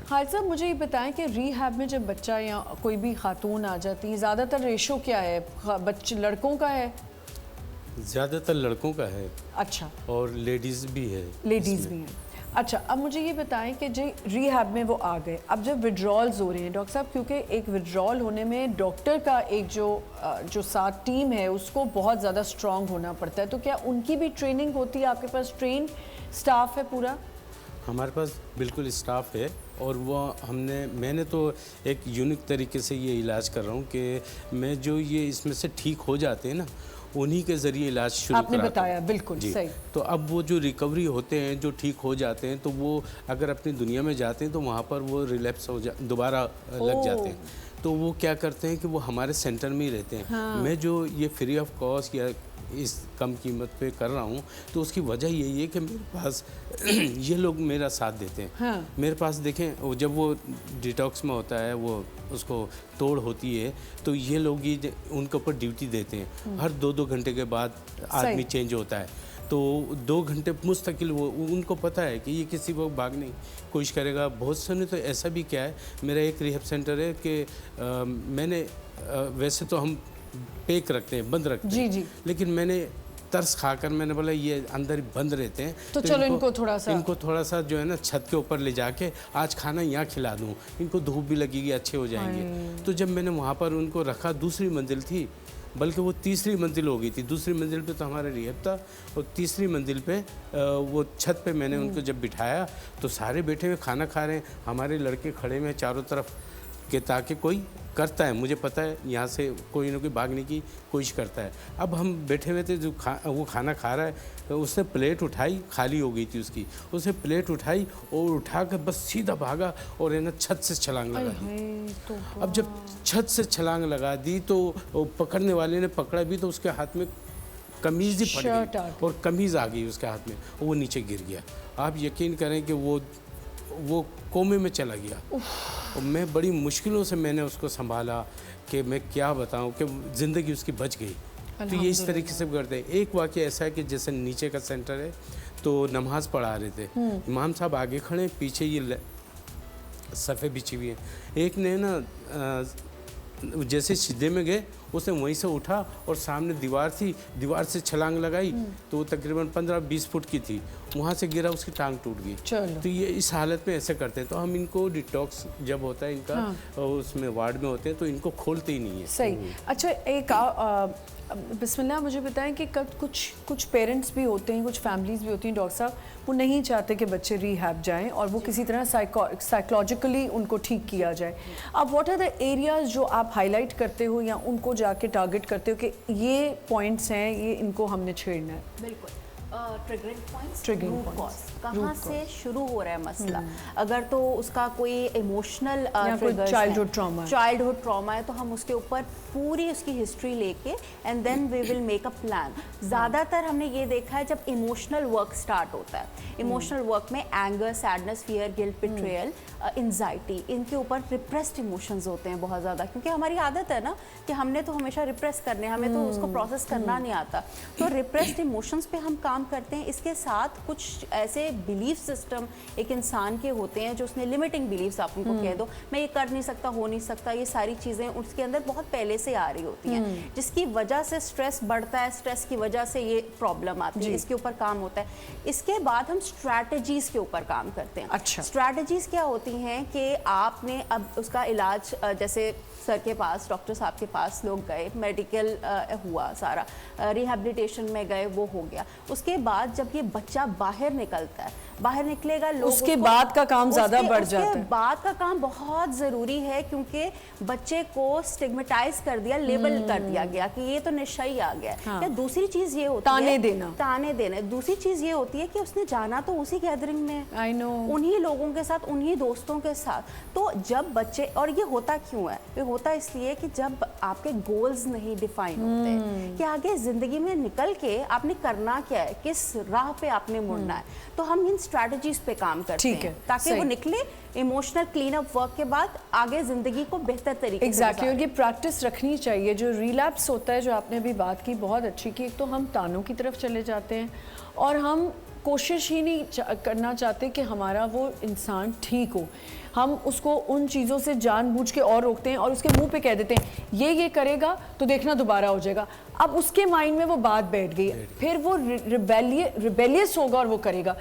खालिद साहब मुझे ये बताएं कि रीहैब में जब बच्चा या कोई भी खातून आ जाती है, ज़्यादातर रेशो क्या है? बच्चे लड़कों का है? ज़्यादातर लड़कों का है। अच्छा। और लेडीज़ भी है। लेडीज़ भी हैं। अच्छा, अब मुझे ये बताएं कि जो रीहैब में वो आ गए, अब जब विड्रॉल्स हो रहे हैं डॉक्टर साहब, क्योंकि एक विड्रॉल होने में डॉक्टर का एक जो साथ टीम है उसको बहुत ज़्यादा स्ट्रॉन्ग होना पड़ता है, तो क्या उनकी भी ट्रेनिंग होती है? आपके पास ट्रेन स्टाफ है पूरा? हमारे पास बिल्कुल स्टाफ है और वो मैंने तो एक यूनिक तरीके से ये इलाज कर रहा हूँ कि मैं जो ये इसमें से ठीक हो जाते हैं ना, उन्हीं के ज़रिए इलाज शुरू आपने बताया बिल्कुल सही। तो अब वो जो रिकवरी होते हैं, जो ठीक हो जाते हैं, तो वो अगर अपनी दुनिया में जाते हैं तो वहाँ पर वो रिलैप्स दोबारा लग जाते हैं। तो वो क्या करते हैं कि वो हमारे सेंटर में ही रहते हैं। हाँ। मैं जो ये फ्री ऑफ कॉस्ट या इस कम कीमत पे कर रहा हूँ, तो उसकी वजह यही है कि मेरे पास ये लोग मेरा साथ देते हैं। हाँ। मेरे पास देखें, जब वो डिटॉक्स में होता है, वो उसको तोड़ होती है, तो ये लोग ही उनके ऊपर ड्यूटी देते हैं। हर 2-2 घंटे के बाद आदमी चेंज होता है, तो 2 घंटे मुस्तकिल वो उनको पता है कि ये किसी को भागने की कोशिश करेगा। बहुत से ने तो ऐसा भी किया है, मेरा एक रिहैब सेंटर है कि मैंने वैसे तो हम पैक रखते हैं, बंद रखते हैं, जी। लेकिन मैंने तरस खाकर मैंने बोला ये अंदर बंद रहते हैं, तो चलो इनको थोड़ा सा जो है ना छत के ऊपर ले जाके आज खाना यहाँ खिला दूँ, इनको धूप भी लगेगी, अच्छे हो जाएंगे। तो जब मैंने वहाँ पर उनको रखा, दूसरी मंजिल थी, बल्कि वो तीसरी मंजिल हो गई थी। दूसरी मंजिल पे तो हमारा रिहैब था और तीसरी मंजिल पे वो छत पे मैंने उनको जब बिठाया तो सारे बैठे हुए खाना खा रहे हैं, हमारे लड़के खड़े हुए चारों तरफ कि ताकि कोई करता है, मुझे पता है यहाँ से कोई ना कोई भागने की कोशिश करता है। अब हम बैठे हुए थे, जो वो खाना खा रहा है, तो उसने प्लेट उठाई, खाली हो गई थी उसकी, उसने प्लेट उठाई और उठा कर बस सीधा भागा और है ना छत से छलांग लगा दी। अब जब छत से छलांग लगा दी तो पकड़ने वाले ने पकड़ा भी, तो उसके हाथ में कमीज़ ही फट गई और कमीज़ आ गई उसके हाथ में, वो नीचे गिर गया। आप यकीन करें कि वो कोमे में चला गया और मैं बड़ी मुश्किलों से मैंने उसको संभाला कि मैं क्या बताऊं कि ज़िंदगी उसकी बच गई। तो ये इस तरीके से करते हैं। एक वाक़या ऐसा है कि जैसे नीचे का सेंटर है, तो नमाज़ पढ़ा रहे थे, इमाम साहब आगे खड़े, पीछे ये सफ़े बिछी हुई है। एक ने ना जैसे सीधे में गए, उसने वहीं से उठा और सामने दीवार थी, दीवार से छलांग लगाई, तो वो तकरीबन 15-20 फुट की थी, वहाँ से गिरा, उसकी टांग टूट गई। तो ये इस हालत में ऐसे करते हैं। तो हम इनको डिटॉक्स जब होता है इनका, हाँ। उसमें वार्ड में होते हैं तो इनको खोलते ही नहीं है। सही। अच्छा, एक बिस्मिल्लाह, मुझे बताएं कि कुछ पेरेंट्स भी होते हैं, कुछ फैमिलीज़ भी होती हैं डॉक्टर साहब, वो नहीं चाहते कि बच्चे रीहैब जाएं और वो किसी तरह साइकोलॉजिकली उनको ठीक किया जाए। अब व्हाट आर द एरियाज़ जो आप हाईलाइट करते हो या उनको जाके टारगेट करते हो कि ये पॉइंट्स हैं, ये इनको हमने छेड़ना है? बिल्कुल, ट्रिगरिंग पॉइंट्स, रूट कॉज, कहाँ से शुरू हो रहा है मसला। अगर तो उसका कोई इमोशनल चाइल्डहुड ट्रॉमा है, तो हम उसके ऊपर पूरी उसकी हिस्ट्री लेके and then we will make a plan. ज़्यादातर हमने ये देखा है जब इमोशनल वर्क स्टार्ट होता है, इमोशनल वर्क में anger, sadness, fear, guilt, betrayal, anxiety, इनके ऊपर रिप्रेस्ड इमोशंस होते हैं बहुत ज़्यादा, क्योंकि हमारी आदत है ना कि हमने तो हमेशा रिप्रेस करने, हमें तो उसको प्रोसेस करना नहीं आता। तो रिप्रेस्ड इमोशंस पे हम काम करते हैं। इसके साथ कुछ ऐसे बिलीफ सिस्टम एक इंसान के होते हैं जो उसने लिमिटिंग बिलीफ्स, आप उनको कह दो मैं ये कर नहीं सकता, हो नहीं सकता, ये सारी चीज़ें उसके अंदर बहुत पहले से आ रही होती हैं, जिसकी वजह से स्ट्रेस बढ़ता है, स्ट्रेस की वजह से ये प्रॉब्लम आती है। इसके ऊपर काम होता है। इसके बाद हम स्ट्रैटेजीज के ऊपर काम करते हैं। अच्छा, स्ट्रैटेजीज क्या होती हैं कि आपने अब उसका इलाज, जैसे सर के पास, डॉक्टर साहब के पास लोग गए, मेडिकल हुआ सारा, रिहैबिलिटेशन में गए, वो हो गया। उसके बाद जब ये बच्चा बाहर निकलता है, बाहर निकलेगा, लोग उसके बाद का काम ज़्यादा बढ़ जाता है। उसके बाद का काम बहुत ज़रूरी है, क्योंकि बच्चे को स्टिग्मेटाइज कर दिया, लेबल कर दिया गया कि ये तो नशाई आ गया। हाँ। या दूसरी चीज़ ये होती है ताने देना। दूसरी चीज़ ये होती है कि उसने जाना तो उसी गैदरिंग में, आई नो, उन्हीं लोगों के साथ, उन्हीं दोस्तों के साथ। तो जब बच्चे, और ये होता क्यों है? ये होता इसलिए कि जब आपके गोल्स नहीं डिफाइन होते कि आगे ज़िंदगी में निकल के आपने करना क्या है, किस राह पे आपने मुड़ना है, तो हम इन स्ट्रैटेजीज पे काम करते हैं ताकि वो निकले इमोशनल क्लीन अप वर्क के बाद आगे जिंदगी को बेहतर तरीके से। और ये प्रैक्टिस रखनी चाहिए। जो रिलैप्स होता है, जो आपने अभी बात की, बहुत अच्छी की, एक तो हम तानों की तरफ चले जाते हैं और हम कोशिश ही नहीं करना चाहते कि हमारा वो इंसान ठीक हो। हम उसको उन चीज़ों से जानबूझ के और रोकते हैं और उसके मुंह पे कह देते हैं ये करेगा तो देखना दोबारा हो जाएगा। अब उसके माइंड में वो बात बैठ गई, फिर वो रिबेलियस होगा और वो करेगा।